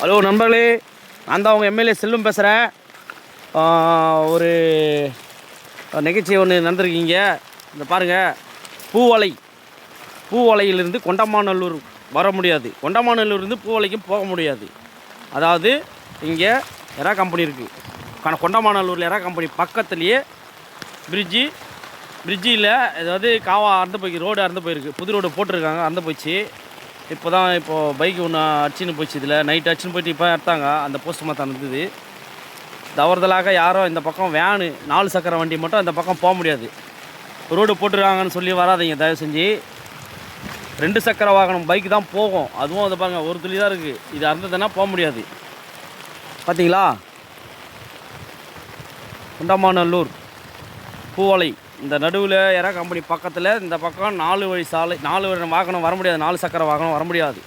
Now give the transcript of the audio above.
Hello நண்பர்களே, நான் தான் அவங்க எம்எல்ஏ செல்வம் பேசுகிறேன். ஒரு நிகழ்ச்சி ஒன்று நடந்திருக்கீங்க. இந்த பாருங்கள், பூவலையிலிருந்து கொண்டமாநல்லூர் வர முடியாது, கொண்டமாநல்லூர்லேருந்து பூவலைக்கும் போக முடியாது. அதாவது இங்கே எரா கம்பெனி இருக்குது, கொண்டமாநல்லூரில் எரா கம்பெனி பக்கத்துலேயே பிரிட்ஜில் ஏதாவது காவா அறந்து போய்க்கு, ரோடு அறந்து போயிருக்கு, புது ரோடு போட்டிருக்காங்க, அறந்து போயிடுச்சு. இப்போது பைக்கு ஒன்று அடிச்சுன்னு போயிடுச்சு, இதில் நைட்டு அடிச்சுன்னு போயிட்டு இப்போ எடுத்தாங்க. அந்த போஸ்ட் மாற்றம் இருந்தது. தவறுதலாக யாரோ இந்த பக்கம் வேனு 4 சக்கர வண்டி மட்டும் அந்த பக்கம் போக முடியாது, ரோடு போட்டுருக்காங்கன்னு சொல்லி வராதிங்க தயவு செஞ்சு. 2 சக்கர வாகனம் பைக்கு தான் போகும், அதுவும் அதை பாருங்கள் ஒரு துளி தான் இருக்குது. இது அறந்ததுன்னா போக முடியாது. பார்த்தீங்களா, கொண்டமாநல்லூர் பூவலை இந்த நடுவில் எரா கம்பெனி பக்கத்தில் இந்த பக்கம் 4 வழி சாலை, 4 வாகனம் வர முடியாது, 4 சக்கர வாகனம் வர முடியாது.